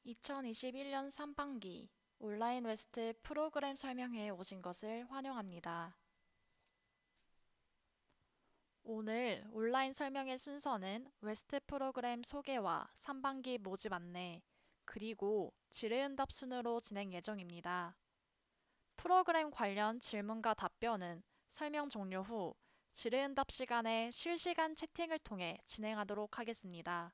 2021년 상반기 온라인 웨스트 프로그램 설명회에 오신 것을 환영합니다. 오늘 온라인 설명회 순서는 웨스트 프로그램 소개와 상반기 모집 안내, 그리고 질의응답 순으로 진행 예정입니다. 프로그램 관련 질문과 답변은 설명 종료 후 질의응답 시간에 실시간 채팅을 통해 진행하도록 하겠습니다.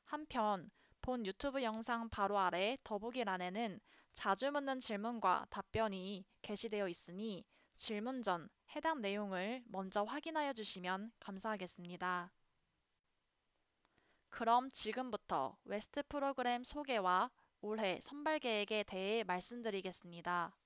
한편 본 유튜브 영상 바로 아래 더보기란에는 자주 묻는 질문과 답변이 게시되어 있으니 질문 전 해당 내용을 먼저 확인하여 주시면 감사하겠습니다. 그럼 지금부터 웨스트 프로그램 소개와 올해 선발 계획에 대해 말씀드리겠습니다.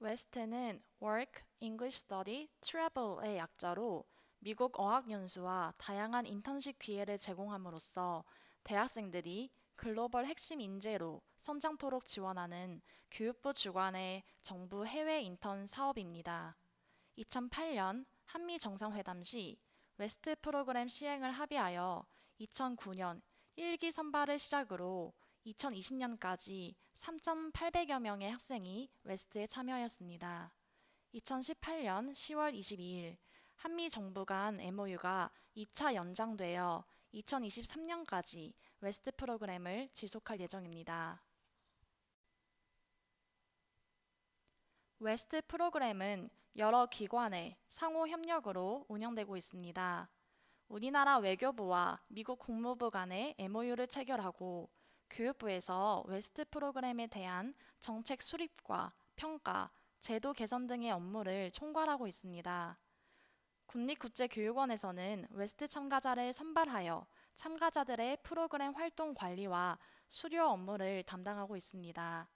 웨스트는 Work, English Study, Travel의 약자로 미국 어학연수와 다양한 인턴십 기회를 제공함으로써 대학생들이 글로벌 핵심 인재로 성장토록 지원하는 교육부 주관의 정부 해외 인턴 사업입니다. 2008년 한미 정상회담 시 웨스트 프로그램 시행을 합의하여 2009년 1기 선발을 시작으로 2020년까지 3,800여 명의 학생이 웨스트에 참여하였습니다. 2018년 10월 22일 한미 정부 간 MOU가 2차 연장되어 2023년까지 웨스트 프로그램을 지속할 예정입니다. 웨스트 프로그램은 여러 기관의 상호 협력으로 운영되고 있습니다. 우리나라 외교부와 미국 국무부 간의 MOU를 체결하고 교육부에서 웨스트 프로그램에 대한 정책 수립과 평가, 제도 개선 등의 업무를 총괄하고 있습니다. 국립국제교육원에서는 웨스트 참가자를 선발하여 참가자들의 프로그램 활동 관리와 수료 업무를 담당하고 있습니다.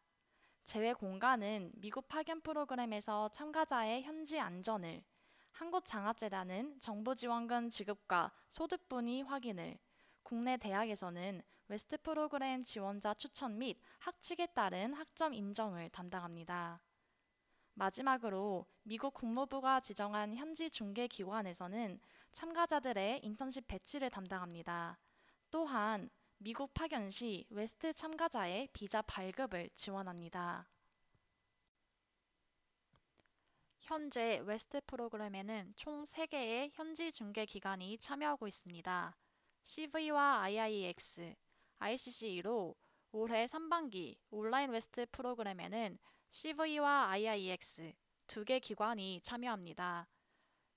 제외 공간은 미국 파견 프로그램에서 참가자의 현지 안전을, 한국장학재단은 정부지원금 지급과 소득분위 확인을, 국내 대학에서는 웨스트 프로그램 지원자 추천 및 학칙에 따른 학점 인정을 담당합니다. 마지막으로 미국 국무부가 지정한 현지 중개기관에서는 참가자들의 인턴십 배치를 담당합니다. 또한 미국 파견 시 웨스트 참가자의 비자 발급을 지원합니다. 현재 웨스트 프로그램에는 총 3개의 현지 중개기관이 참여하고 있습니다. CV와 IIEX, ICC로 올해 상반기 온라인 웨스트 프로그램에는 CV와 IIEX 2개 기관이 참여합니다.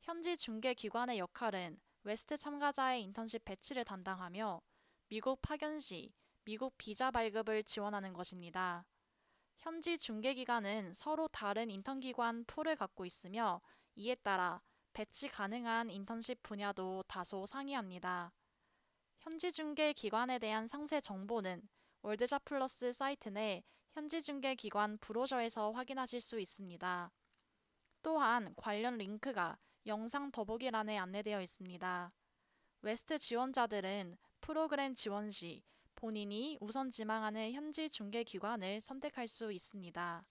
현지 중개기관의 역할은 웨스트 참가자의 인턴십 배치를 담당하며 미국 파견 시 미국 비자 발급을 지원하는 것입니다. 현지 중개기관은 서로 다른 인턴기관 풀을 갖고 있으며 이에 따라 배치 가능한 인턴십 분야도 다소 상이합니다. 현지 중개기관에 대한 상세 정보는 월드잡플러스 사이트 내 현지 중개기관 브로셔에서 확인하실 수 있습니다. 또한 관련 링크가 영상 더보기란에 안내되어 있습니다. 웨스트 지원자들은 프로그램 지원 시 본인이 우선 지망하는 현지 중개기관을 선택할 수 있습니다.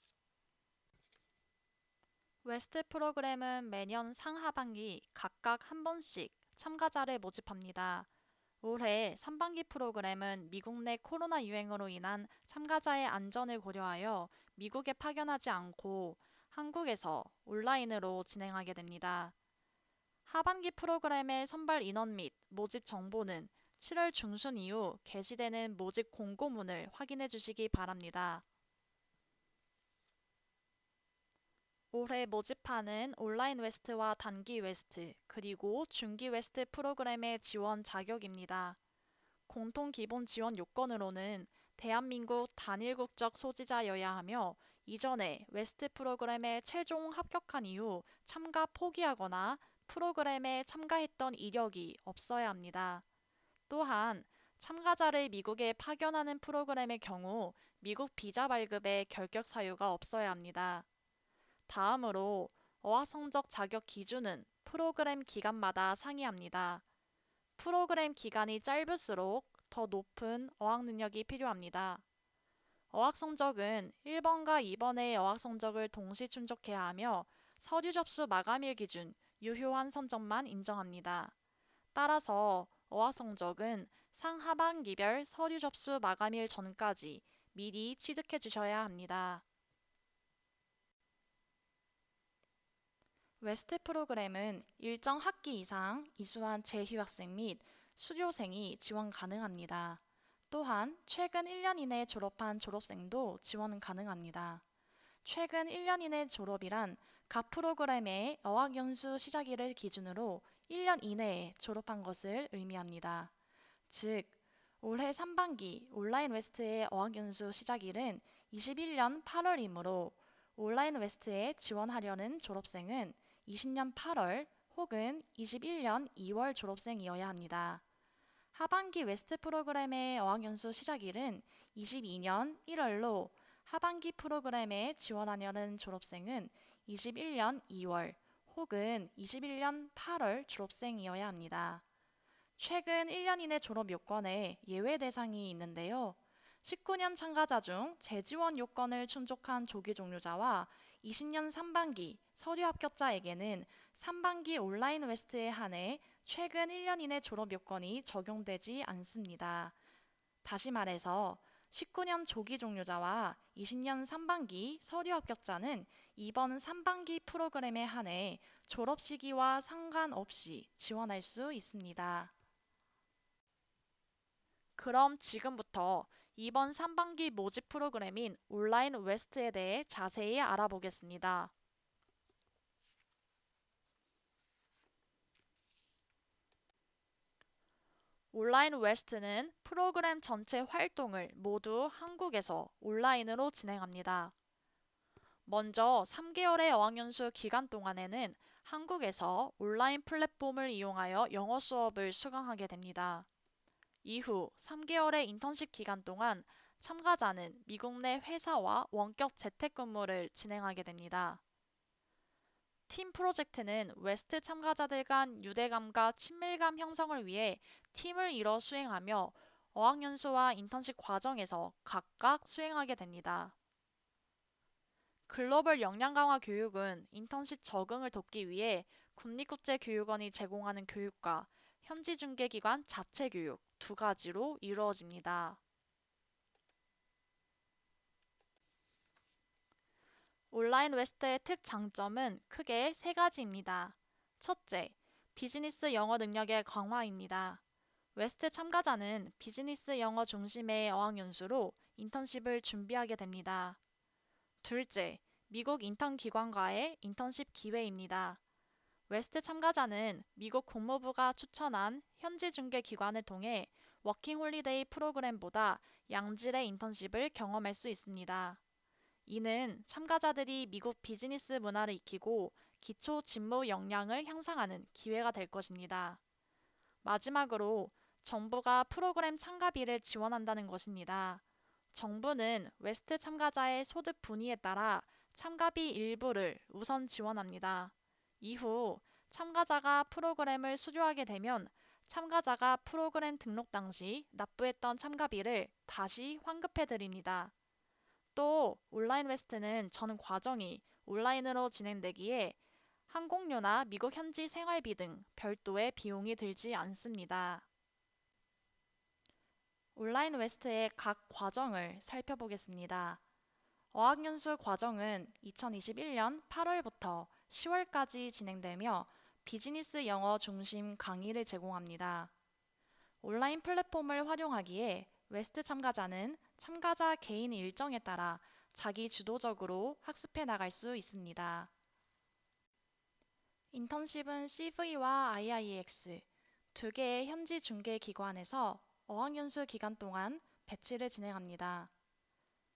웨스트 프로그램은 매년 상하반기 각각 한 번씩 참가자를 모집합니다. 올해 상반기 프로그램은 미국 내 코로나 유행으로 인한 참가자의 안전을 고려하여 미국에 파견하지 않고 한국에서 온라인으로 진행하게 됩니다. 하반기 프로그램의 선발 인원 및 모집 정보는 7월 중순 이후 게시되는 모집 공고문을 확인해 주시기 바랍니다. 올해 모집하는 온라인 웨스트와 단기 웨스트, 그리고 중기 웨스트 프로그램의 지원 자격입니다. 공통 기본 지원 요건으로는 대한민국 단일 국적 소지자여야 하며 이전에 웨스트 프로그램에 최종 합격한 이후 참가 포기하거나 프로그램에 참가했던 이력이 없어야 합니다. 또한 참가자를 미국에 파견하는 프로그램의 경우 미국 비자 발급에 결격 사유가 없어야 합니다. 다음으로 어학 성적 자격 기준은 프로그램 기간마다 상이합니다. 프로그램 기간이 짧을수록 더 높은 어학 능력이 필요합니다. 어학 성적은 1번과 2번의 어학 성적을 동시 충족해야 하며 서류 접수 마감일 기준 유효한 성적만 인정합니다. 따라서 어학 성적은 상하반기별 서류 접수 마감일 전까지 미리 취득해 주셔야 합니다. 웨스트 프로그램은 일정 학기 이상 이수한 재휴학생 및 수료생이 지원 가능합니다. 또한 최근 1년 이내 졸업한 졸업생도 지원 가능합니다. 최근 1년 이내 졸업이란 각 프로그램의 어학연수 시작일을 기준으로 1년 이내에 졸업한 것을 의미합니다. 즉, 올해 3반기 온라인 웨스트의 어학연수 시작일은 21년 8월이므로 온라인 웨스트에 지원하려는 졸업생은 20년 8월 혹은 21년 2월 졸업생이어야 합니다. 하반기 웨스트 프로그램의 어학연수 시작일은 22년 1월로 하반기 프로그램에 지원하려는 졸업생은 21년 2월 혹은 21년 8월 졸업생이어야 합니다. 최근 1년 이내 졸업 요건에 예외 대상이 있는데요. 19년 참가자 중 재지원 요건을 충족한 조기 종료자와 20년 3반기 서류 합격자에게는 3반기 온라인 웨스트에 한해 최근 1년 이내 졸업 요건이 적용되지 않습니다. 다시 말해서 19년 조기 종료자와 20년 3반기 서류 합격자는 이번 3반기 프로그램에 한해 졸업 시기와 상관없이 지원할 수 있습니다. 그럼 지금부터 이번 3반기 모집 프로그램인 온라인 웨스트에 대해 자세히 알아보겠습니다. 온라인 웨스트는 프로그램 전체 활동을 모두 한국에서 온라인으로 진행합니다. 먼저 3개월의 어학연수 기간 동안에는 한국에서 온라인 플랫폼을 이용하여 영어 수업을 수강하게 됩니다. 이후 3개월의 인턴십 기간 동안 참가자는 미국 내 회사와 원격 재택근무를 진행하게 됩니다. 팀 프로젝트는 웨스트 참가자들 간 유대감과 친밀감 형성을 위해 팀을 이뤄 수행하며 어학연수와 인턴십 과정에서 각각 수행하게 됩니다. 글로벌 역량 강화 교육은 인턴십 적응을 돕기 위해 국립국제교육원이 제공하는 교육과 현지 중개기관 자체 교육 두 가지로 이루어집니다. 온라인 웨스트의 특장점은 크게 세 가지입니다. 첫째, 비즈니스 영어 능력의 강화입니다. 웨스트 참가자는 비즈니스 영어 중심의 어학연수로 인턴십을 준비하게 됩니다. 둘째, 미국 인턴 기관과의 인턴십 기회입니다. 웨스트 참가자는 미국 국무부가 추천한 현지 중개 기관을 통해 워킹 홀리데이 프로그램보다 양질의 인턴십을 경험할 수 있습니다. 이는 참가자들이 미국 비즈니스 문화를 익히고 기초 직무 역량을 향상하는 기회가 될 것입니다. 마지막으로 정부가 프로그램 참가비를 지원한다는 것입니다. 정부는 웨스트 참가자의 소득 분위에 따라 참가비 일부를 우선 지원합니다. 이후 참가자가 프로그램을 수료하게 되면 참가자가 프로그램 등록 당시 납부했던 참가비를 다시 환급해 드립니다. 또 온라인 웨스트는 전 과정이 온라인으로 진행되기에 항공료나 미국 현지 생활비 등 별도의 비용이 들지 않습니다. 온라인 웨스트의 각 과정을 살펴보겠습니다. 어학연수 과정은 2021년 8월부터 10월까지 진행되며 비즈니스 영어 중심 강의를 제공합니다. 온라인 플랫폼을 활용하기에 웨스트 참가자는 참가자 개인 일정에 따라 자기 주도적으로 학습해 나갈 수 있습니다. 인턴십은 CV와 IIEX 두 개의 현지 중개 기관에서 어학연수 기간 동안 배치를 진행합니다.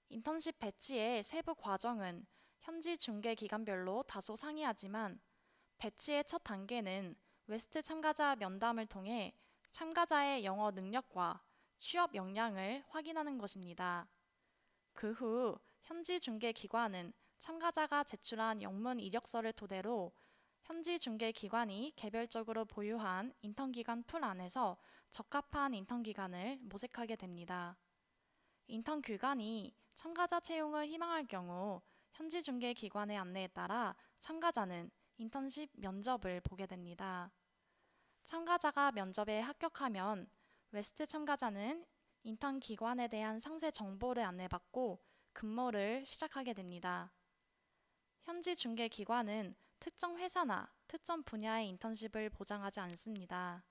인턴십 배치의 세부 과정은 현지 중개 기관별로 다소 상이하지만 배치의 첫 단계는 웨스트 참가자 면담을 통해 참가자의 영어 능력과 취업 역량을 확인하는 것입니다. 그 후 현지 중개 기관은 참가자가 제출한 영문 이력서를 토대로 현지 중개 기관이 개별적으로 보유한 인턴 기간 풀 안에서 적합한 인턴 기간을 모색하게 됩니다. 인턴 기관이 참가자 채용을 희망할 경우 현지 중개 기관의 안내에 따라 참가자는 인턴십 면접을 보게 됩니다. 참가자가 면접에 합격하면 웨스트 참가자는 인턴 기관에 대한 상세 정보를 안내받고 근무를 시작하게 됩니다. 현지 중개 기관은 특정 회사나 특정 분야의 인턴십을 보장하지 않습니다.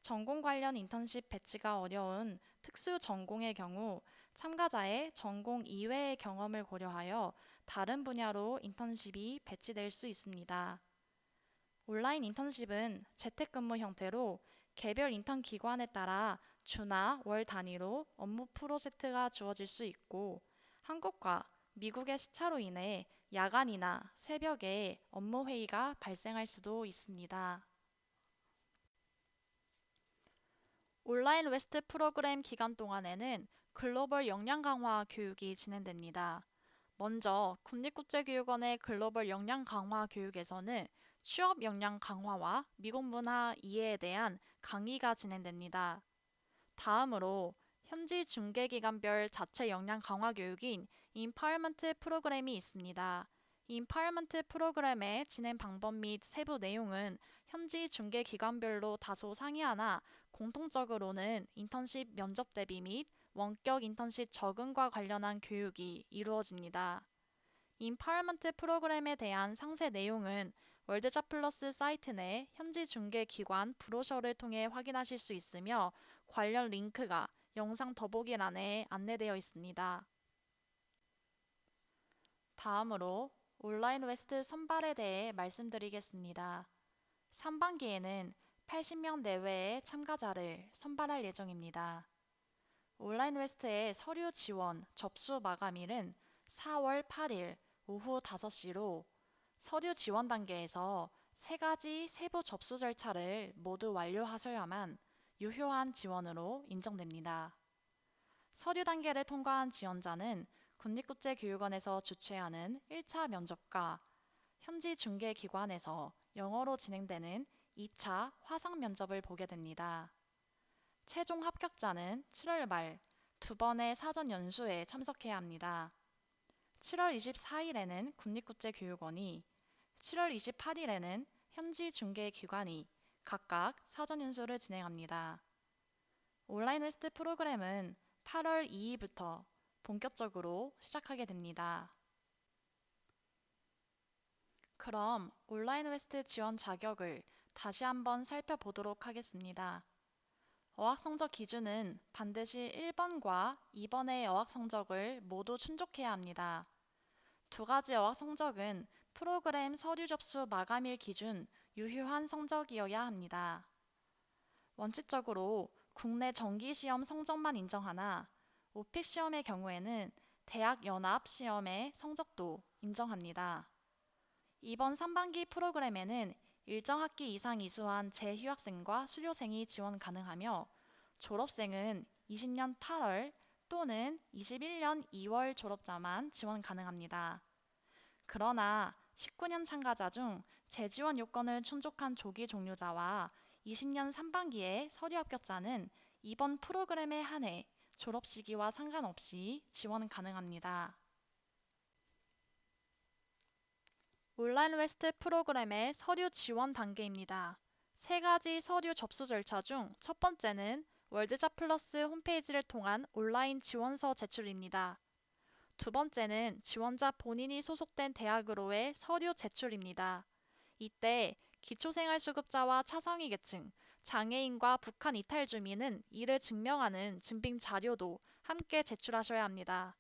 전공 관련 인턴십 배치가 어려운 특수 전공의 경우 참가자의 전공 이외의 경험을 고려하여 다른 분야로 인턴십이 배치될 수 있습니다. 온라인 인턴십은 재택근무 형태로 개별 인턴 기관에 따라 주나 월 단위로 업무 프로젝트가 주어질 수 있고 한국과 미국의 시차로 인해 야간이나 새벽에 업무 회의가 발생할 수도 있습니다. 온라인 웨스트 프로그램 기간 동안에는 글로벌 역량 강화 교육이 진행됩니다. 먼저 국립국제교육원의 글로벌 역량 강화 교육에서는 취업 역량 강화와 미국 문화 이해에 대한 강의가 진행됩니다. 다음으로 현지 중개기관별 자체 역량 강화 교육인 인파이어먼트 프로그램이 있습니다. 인파이어먼트 프로그램의 진행 방법 및 세부 내용은 현지 중개기관별로 다소 상이하나 공통적으로는 인턴십 면접 대비 및 원격 인턴십 적응과 관련한 교육이 이루어집니다. 인파이어먼트 프로그램에 대한 상세 내용은 월드잡플러스 사이트 내 현지 중개기관 브로셔를 통해 확인하실 수 있으며 관련 링크가 영상 더보기란에 안내되어 있습니다. 다음으로 온라인 웨스트 선발에 대해 말씀드리겠습니다. 3반기에는 80명 내외의 참가자를 선발할 예정입니다. 온라인 웨스트의 서류 지원 접수 마감일은 4월 8일 오후 5시로 서류 지원 단계에서 3가지 세부 접수 절차를 모두 완료하셔야만 유효한 지원으로 인정됩니다. 서류 단계를 통과한 지원자는 국립국제교육원에서 주최하는 1차 면접과 현지 중개기관에서 영어로 진행되는 2차 화상 면접을 보게 됩니다. 최종 합격자는 7월 말 2번의 사전 연수에 참석해야 합니다. 7월 24일에는 국립국제교육원이, 7월 28일에는 현지 중개기관이 각각 사전 연수를 진행합니다. 온라인 웨스트 프로그램은 8월 2일부터 본격적으로 시작하게 됩니다. 그럼 온라인 웨스트 지원 자격을 다시 한번 살펴보도록 하겠습니다. 어학 성적 기준은 반드시 1번과 2번의 어학 성적을 모두 충족해야 합니다. 두 가지 어학 성적은 프로그램 서류 접수 마감일 기준 유효한 성적이어야 합니다. 원칙적으로 국내 정기시험 성적만 인정하나 오픽 시험의 경우에는 대학 연합 시험의 성적도 인정합니다. 이번 3반기 프로그램에는 일정 학기 이상 이수한 재휴학생과 수료생이 지원 가능하며 졸업생은 20년 8월 또는 21년 2월 졸업자만 지원 가능합니다. 그러나 19년 참가자 중 재지원 요건을 충족한 조기 종료자와 20년 3반기의 서류 합격자는 이번 프로그램에 한해 졸업 시기와 상관없이 지원 가능합니다. 온라인 웨스트 프로그램의 서류 지원 단계입니다. 3가지 서류 접수 절차 중 첫 번째는 월드잡플러스 홈페이지를 통한 온라인 지원서 제출입니다. 두 번째는 지원자 본인이 소속된 대학으로의 서류 제출입니다. 이때 기초생활수급자와 차상위 계층, 장애인과 북한 이탈 주민은 이를 증명하는 증빙 자료도 함께 제출하셔야 합니다.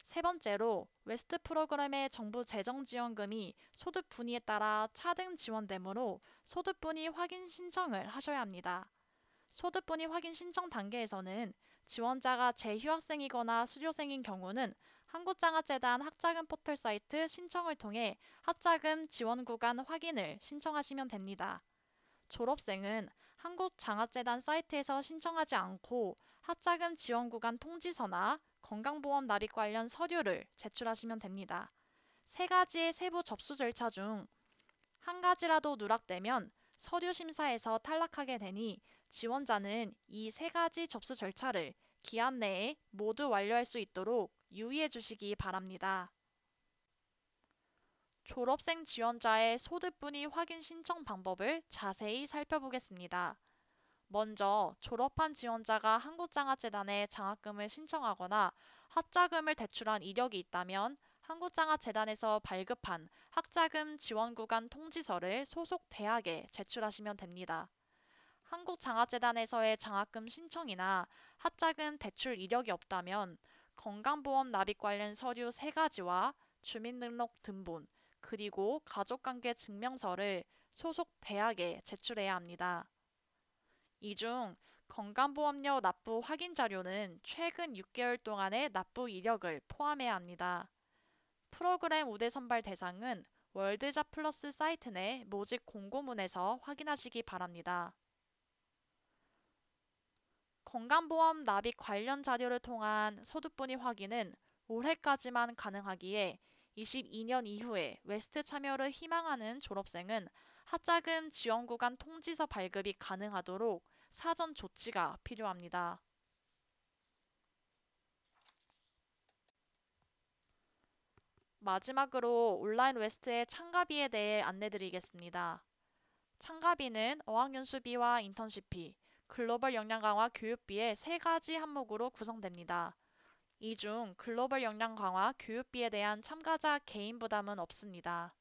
세 번째로 웨스트 프로그램의 정부 재정 지원금이 소득 분위에 따라 차등 지원되므로 소득 분위 확인 신청을 하셔야 합니다. 소득 분위 확인 신청 단계에서는 지원자가 재휴학생이거나 수료생인 경우는 한국장학재단 학자금 포털 사이트 신청을 통해 학자금 지원 구간 확인을 신청하시면 됩니다. 졸업생은 한국장학재단 사이트에서 신청하지 않고 학자금 지원 구간 통지서나 건강보험 납입 관련 서류를 제출하시면 됩니다. 3가지의 세부 접수 절차 중 한 가지라도 누락되면 서류 심사에서 탈락하게 되니 지원자는 이 3가지 접수 절차를 기한 내에 모두 완료할 수 있도록 유의해 주시기 바랍니다. 졸업생 지원자의 소득분위 확인 신청 방법을 자세히 살펴보겠습니다. 먼저 졸업한 지원자가 한국장학재단에 장학금을 신청하거나 학자금을 대출한 이력이 있다면 한국장학재단에서 발급한 학자금 지원구간 통지서를 소속 대학에 제출하시면 됩니다. 한국장학재단에서의 장학금 신청이나 학자금 대출 이력이 없다면 건강보험 납입 관련 서류 3가지와 주민등록 등본, 그리고 가족관계 증명서를 소속 대학에 제출해야 합니다. 이 중 건강보험료 납부 확인 자료는 최근 6개월 동안의 납부 이력을 포함해야 합니다. 프로그램 우대 선발 대상은 월드잡 플러스 사이트 내 모집 공고문에서 확인하시기 바랍니다. 건강보험 납입 관련 자료를 통한 소득분위 확인은 올해까지만 가능하기에 22년 이후에 웨스트 참여를 희망하는 졸업생은 학자금 지원구간 통지서 발급이 가능하도록 사전 조치가 필요합니다. 마지막으로 온라인 웨스트의 참가비에 대해 안내드리겠습니다. 참가비는 어학연수비와 인턴십비, 글로벌 역량 강화 교육비의 3가지 항목으로 구성됩니다. 이 중 글로벌 역량 강화 교육비에 대한 참가자 개인 부담은 없습니다.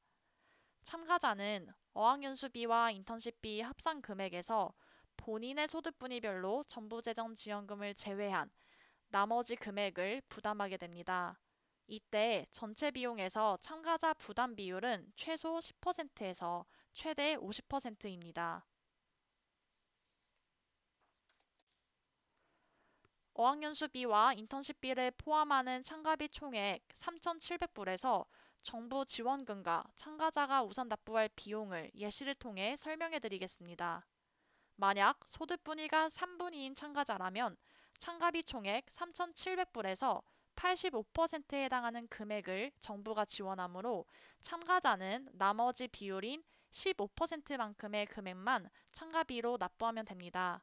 참가자는 어학연수비와 인턴십비 합산 금액에서 본인의 소득 분위별로 정부재정 지원금을 제외한 나머지 금액을 부담하게 됩니다. 이때 전체 비용에서 참가자 부담 비율은 최소 10%에서 최대 50%입니다. 어학연수비와 인턴십비를 포함하는 참가비 총액 3,700불에서 정부 지원금과 참가자가 우선 납부할 비용을 예시를 통해 설명해 드리겠습니다. 만약 소득분위가 3분위인 참가자라면 참가비 총액 3,700불에서 85%에 해당하는 금액을 정부가 지원하므로 참가자는 나머지 비율인 15%만큼의 금액만 참가비로 납부하면 됩니다.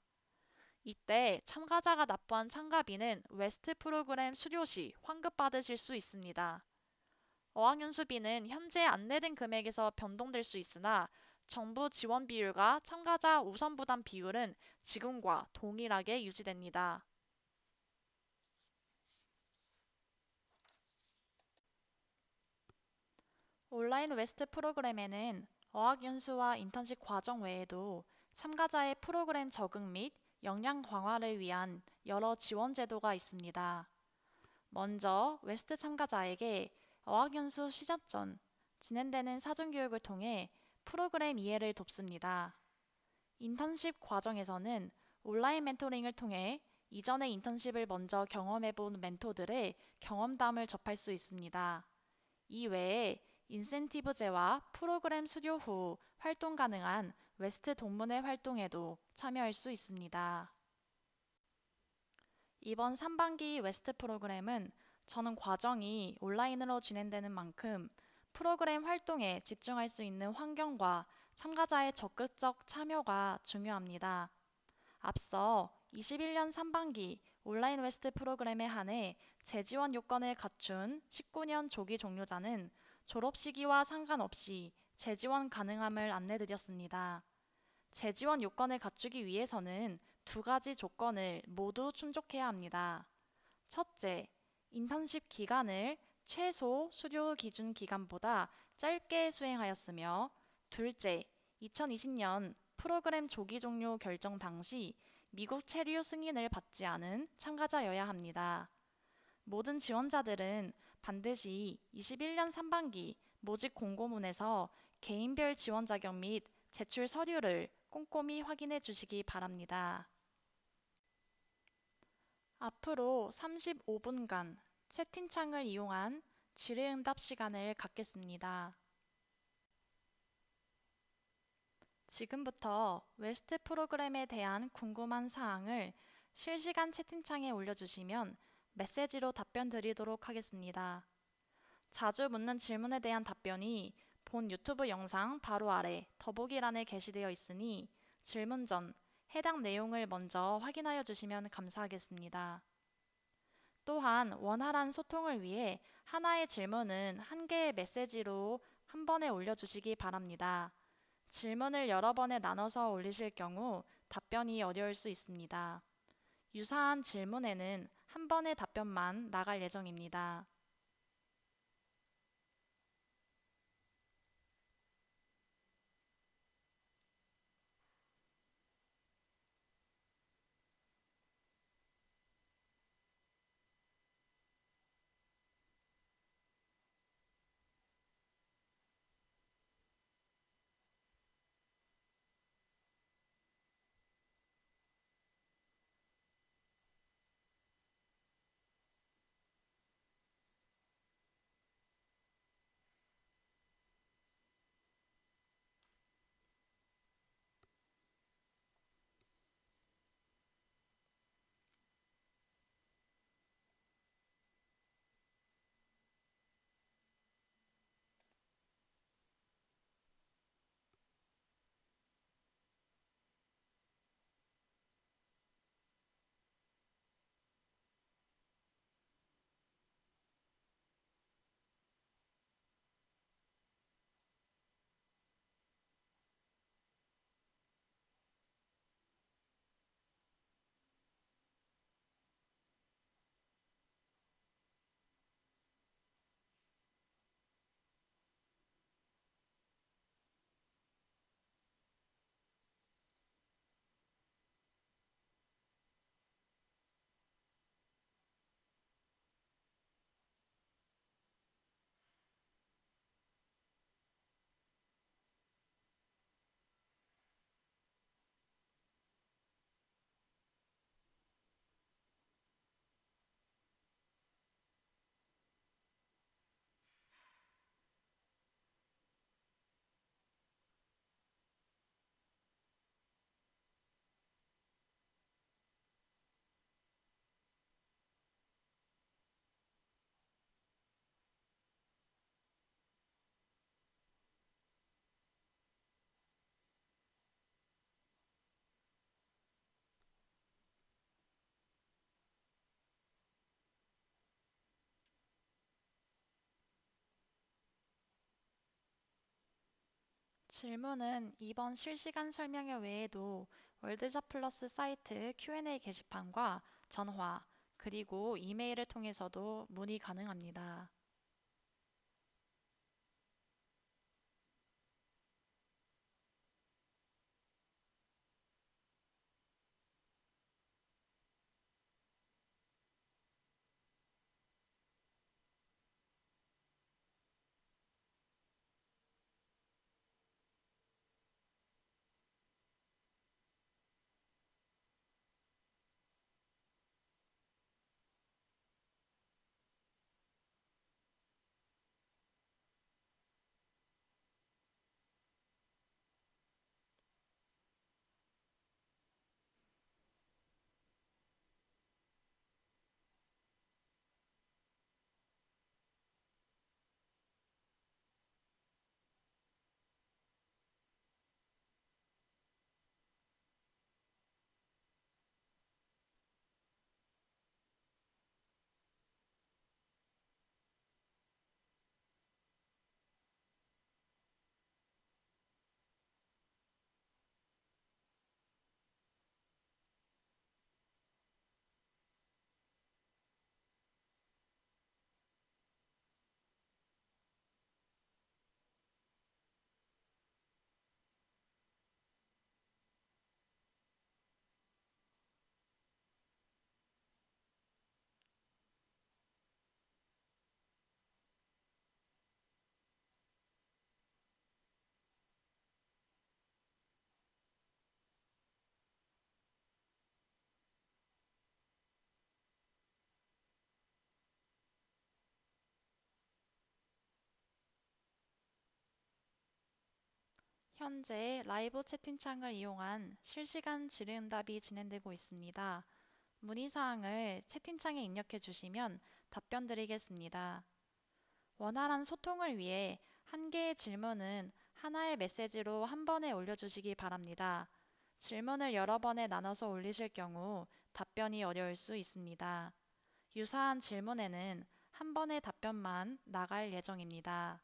이때 참가자가 납부한 참가비는 웨스트 프로그램 수료 시 환급받으실 수 있습니다. 어학연수비는 현재 안내된 금액에서 변동될 수 있으나 정부 지원 비율과 참가자 우선 부담 비율은 지금과 동일하게 유지됩니다. 온라인 웨스트 프로그램에는 어학연수와 인턴십 과정 외에도 참가자의 프로그램 적응 및 역량 강화를 위한 여러 지원 제도가 있습니다. 먼저 웨스트 참가자에게 어학연수 시작 전 진행되는 사전교육을 통해 프로그램 이해를 돕습니다. 인턴십 과정에서는 온라인 멘토링을 통해 이전의 인턴십을 먼저 경험해본 멘토들의 경험담을 접할 수 있습니다. 이 외에 인센티브제와 프로그램 수료 후 활동 가능한 웨스트 동문회 활동에도 참여할 수 있습니다. 이번 3반기 웨스트 프로그램은 저는 과정이 온라인으로 진행되는 만큼 프로그램 활동에 집중할 수 있는 환경과 참가자의 적극적 참여가 중요합니다. 앞서 21년 3반기 온라인 웨스트 프로그램에 한해 재지원 요건을 갖춘 19년 조기 종료자는 졸업 시기와 상관없이 재지원 가능함을 안내드렸습니다. 재지원 요건을 갖추기 위해서는 2가지 조건을 모두 충족해야 합니다. 첫째, 인턴십 기간을 최소 수료 기준 기간보다 짧게 수행하였으며, 둘째, 2020년 프로그램 조기 종료 결정 당시 미국 체류 승인을 받지 않은 참가자여야 합니다. 모든 지원자들은 반드시 21년 3반기 모집 공고문에서 개인별 지원 자격 및 제출 서류를 꼼꼼히 확인해 주시기 바랍니다. 앞으로 35분간 채팅창을 이용한 질의응답 시간을 갖겠습니다. 지금부터 웨스트 프로그램에 대한 궁금한 사항을 실시간 채팅창에 올려주시면 메시지로 답변 드리도록 하겠습니다. 자주 묻는 질문에 대한 답변이 본 유튜브 영상 바로 아래 더보기란에 게시되어 있으니 질문 전 해당 내용을 먼저 확인하여 주시면 감사하겠습니다. 또한 원활한 소통을 위해 하나의 질문은 한 개의 메시지로 한 번에 올려주시기 바랍니다. 질문을 여러 번에 나눠서 올리실 경우 답변이 어려울 수 있습니다. 유사한 질문에는 한 번의 답변만 나갈 예정입니다. 질문은 이번 실시간 설명회 외에도 월드샷 플러스 사이트 Q&A 게시판과 전화, 그리고 이메일을 통해서도 문의 가능합니다. 현재 라이브 채팅창을 이용한 실시간 질의응답이 진행되고 있습니다. 문의사항을 채팅창에 입력해 주시면 답변 드리겠습니다. 원활한 소통을 위해 한 개의 질문은 하나의 메시지로 한 번에 올려주시기 바랍니다. 질문을 여러 번에 나눠서 올리실 경우 답변이 어려울 수 있습니다. 유사한 질문에는 한 번의 답변만 나갈 예정입니다.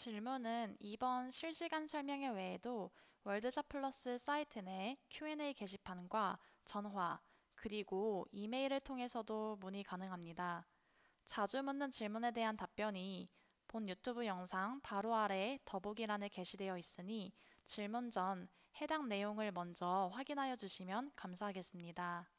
질문은 이번 실시간 설명회 외에도 월드샷 플러스 사이트 내 Q&A 게시판과 전화, 그리고 이메일을 통해서도 문의 가능합니다. 자주 묻는 질문에 대한 답변이 본 유튜브 영상 바로 아래 더보기란에 게시되어 있으니 질문 전 해당 내용을 먼저 확인하여 주시면 감사하겠습니다.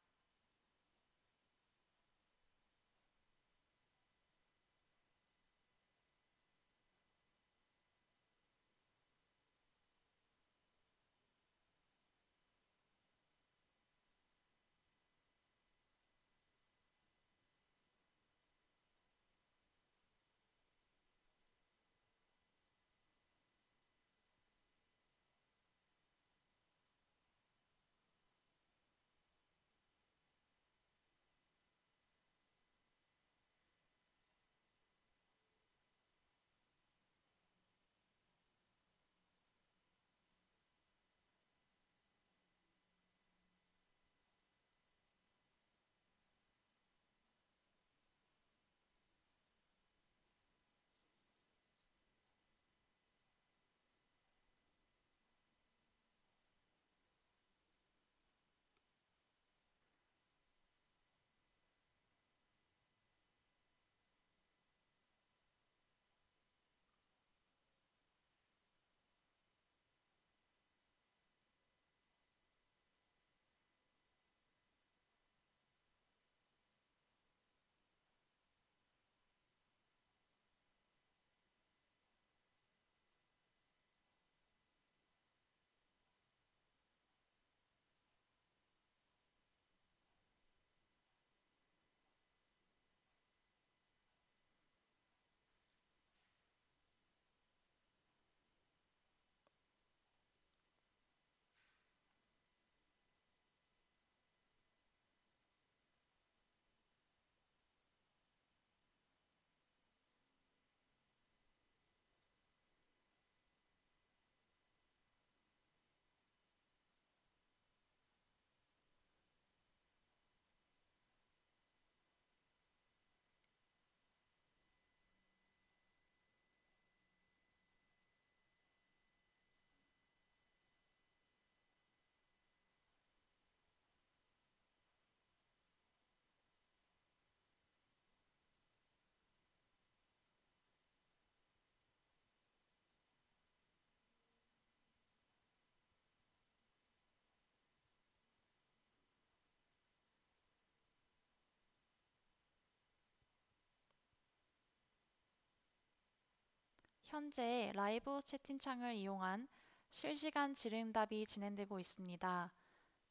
현재 라이브 채팅창을 이용한 실시간 질의응답이 진행되고 있습니다.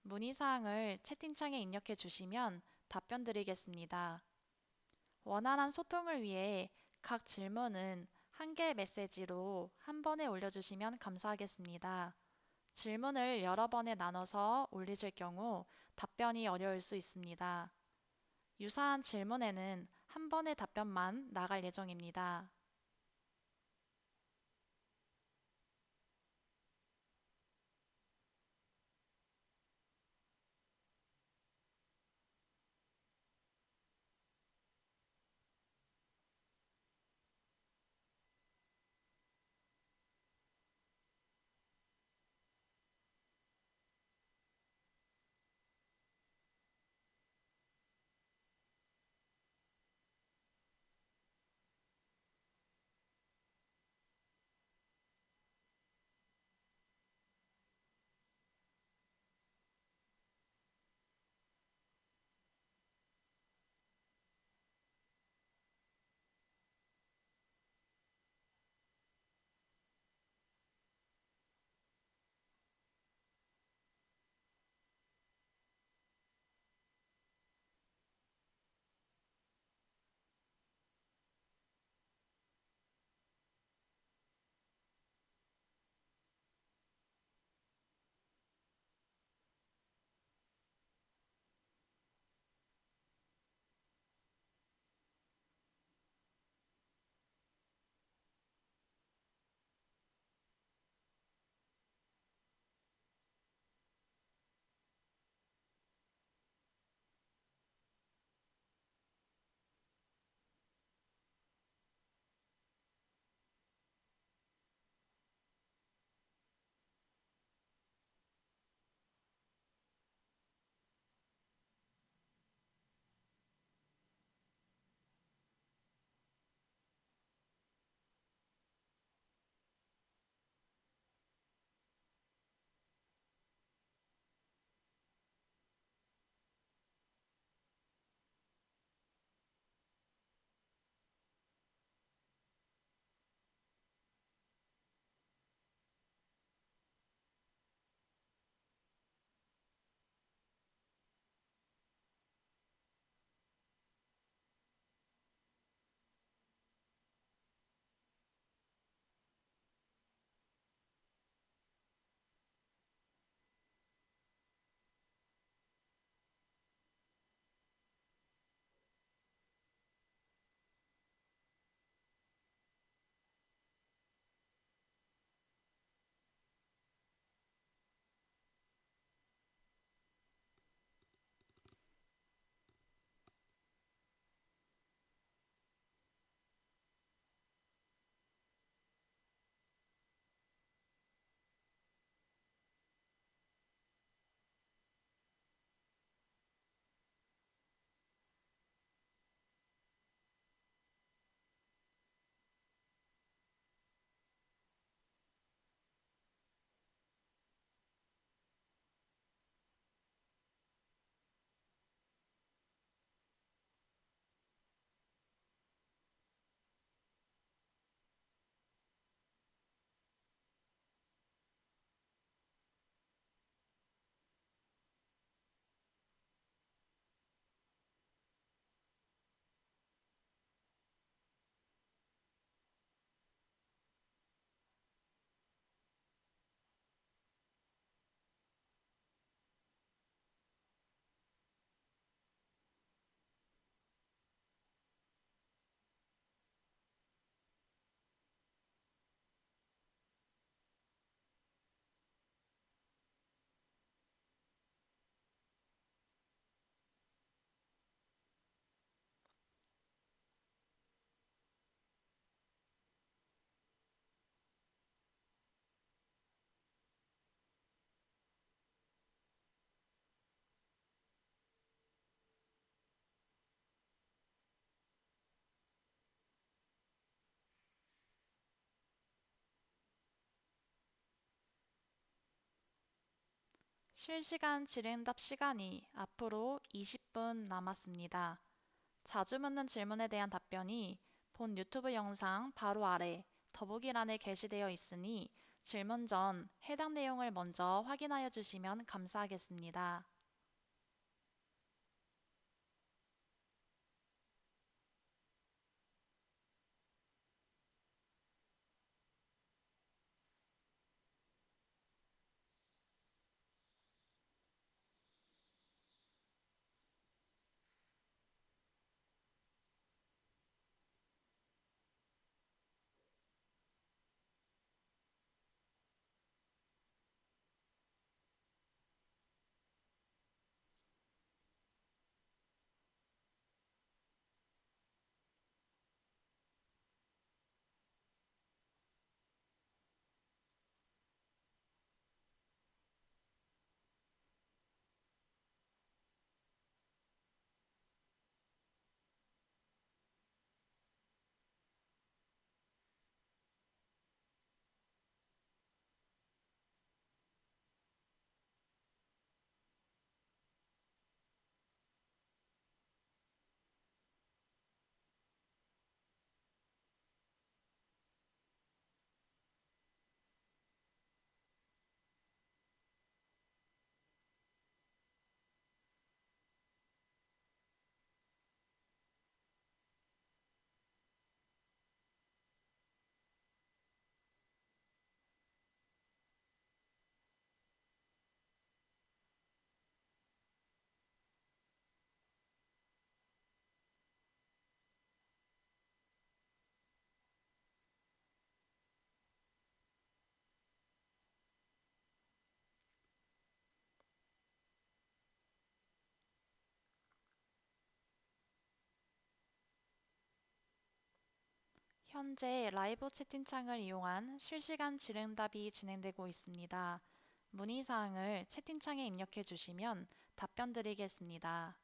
문의사항을 채팅창에 입력해 주시면 답변 드리겠습니다. 원활한 소통을 위해 각 질문은 한 개의 메시지로 한 번에 올려주시면 감사하겠습니다. 질문을 여러 번에 나눠서 올리실 경우 답변이 어려울 수 있습니다. 유사한 질문에는 한 번의 답변만 나갈 예정입니다. 실시간 질의응답 시간이 앞으로 20분 남았습니다. 자주 묻는 질문에 대한 답변이 본 유튜브 영상 바로 아래 더보기란에 게시되어 있으니 질문 전 해당 내용을 먼저 확인하여 주시면 감사하겠습니다. 현재 라이브 채팅창을 이용한 실시간 질의응답이 진행되고 있습니다. 문의사항을 채팅창에 입력해 주시면 답변 드리겠습니다.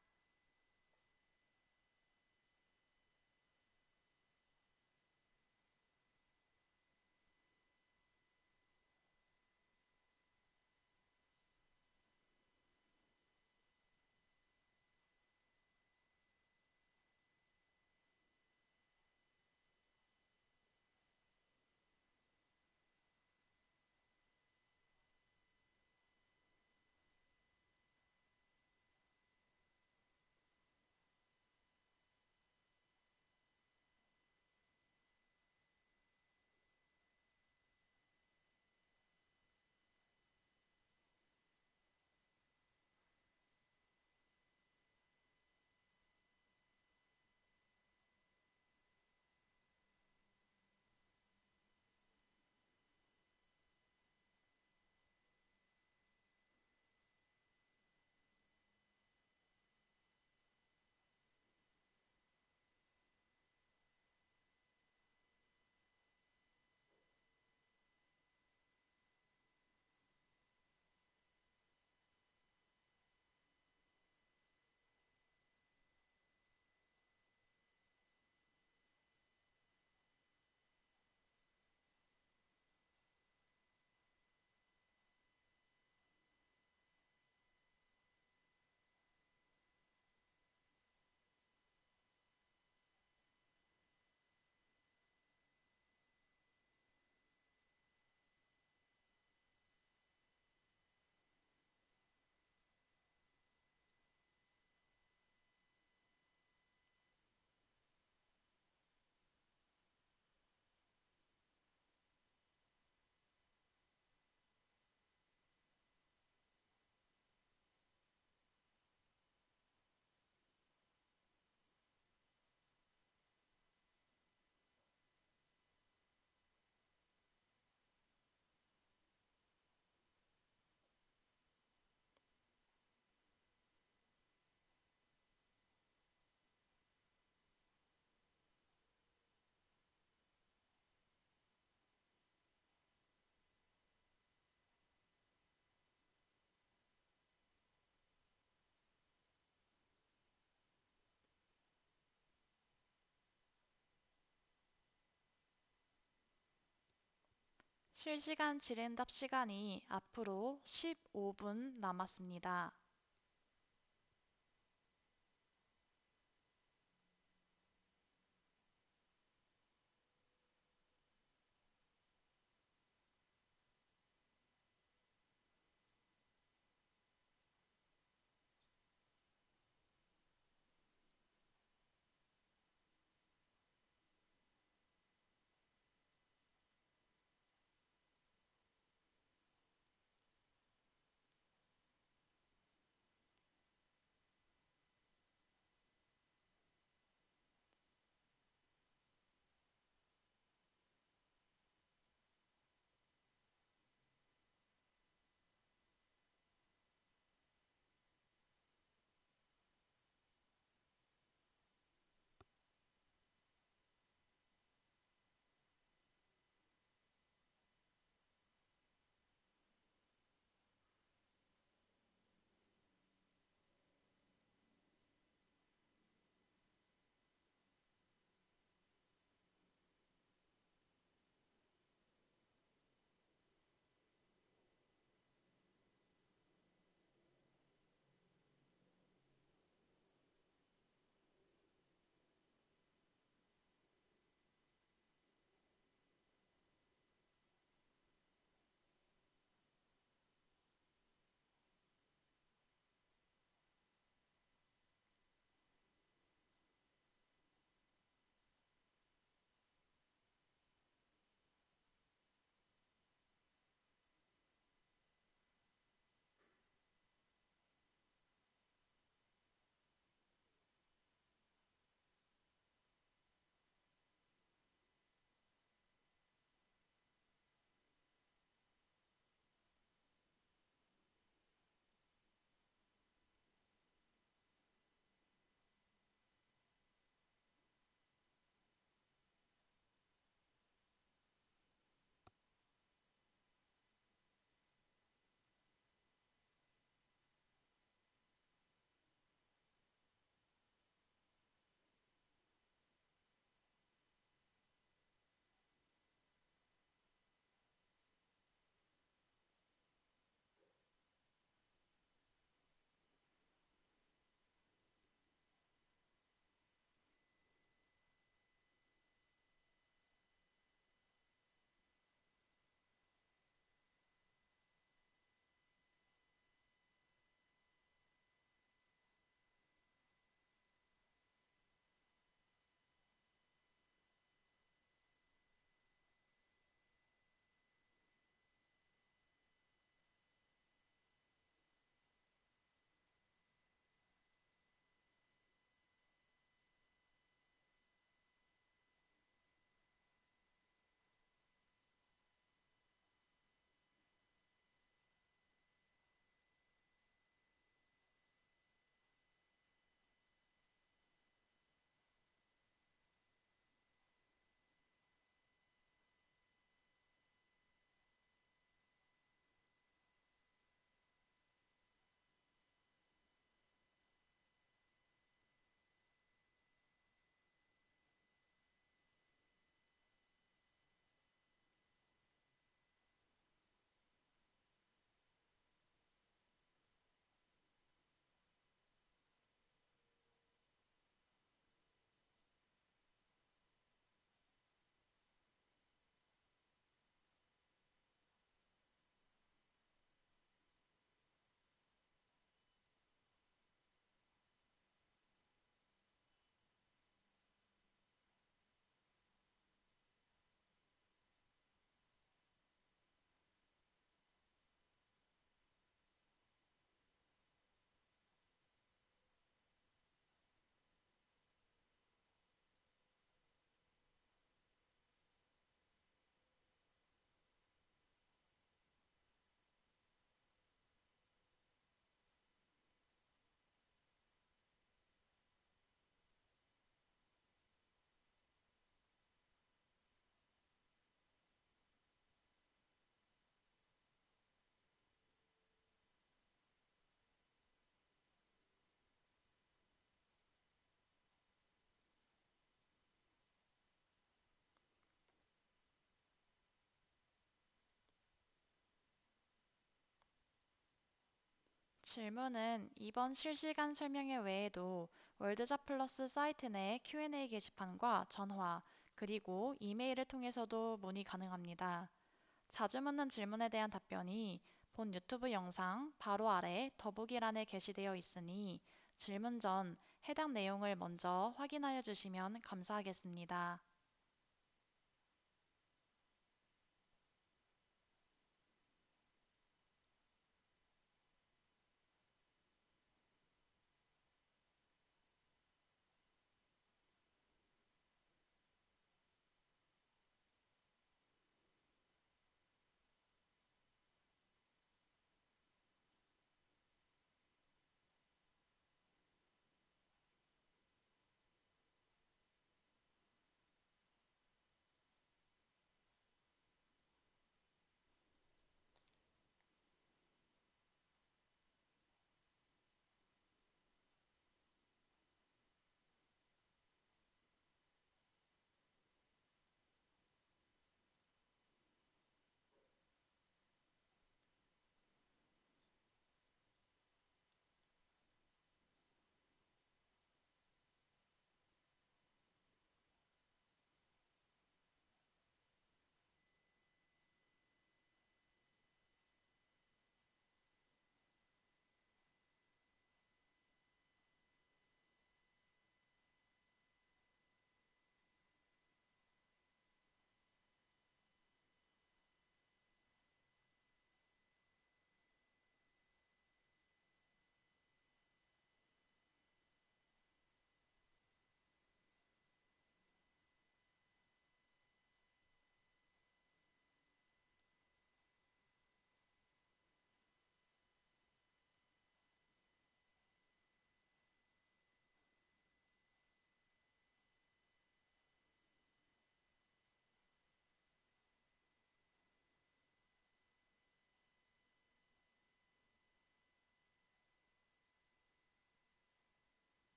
실시간 질의응답 시간이 앞으로 15분 남았습니다. 질문은 이번 실시간 설명회 외에도 월드잡 플러스 사이트 내 Q&A 게시판과 전화, 그리고 이메일을 통해서도 문의 가능합니다. 자주 묻는 질문에 대한 답변이 본 유튜브 영상 바로 아래 더보기란에 게시되어 있으니 질문 전 해당 내용을 먼저 확인하여 주시면 감사하겠습니다.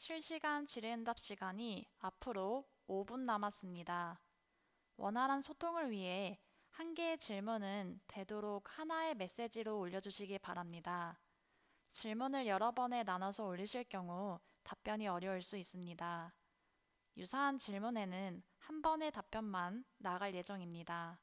실시간 질의응답 시간이 앞으로 5분 남았습니다. 원활한 소통을 위해 한 개의 질문은 되도록 하나의 메시지로 올려주시기 바랍니다. 질문을 여러 번에 나눠서 올리실 경우 답변이 어려울 수 있습니다. 유사한 질문에는 한 번의 답변만 나갈 예정입니다.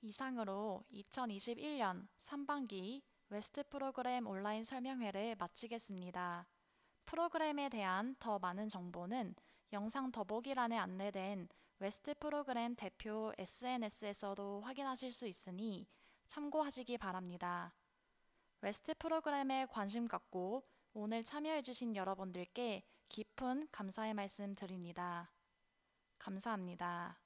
이상으로 2021년 3반기 웨스트 프로그램 온라인 설명회를 마치겠습니다. 프로그램에 대한 더 많은 정보는 영상 더보기란에 안내된 웨스트 프로그램 대표 SNS에서도 확인하실 수 있으니 참고하시기 바랍니다. 웨스트 프로그램에 관심 갖고 오늘 참여해주신 여러분들께 깊은 감사의 말씀 드립니다. 감사합니다.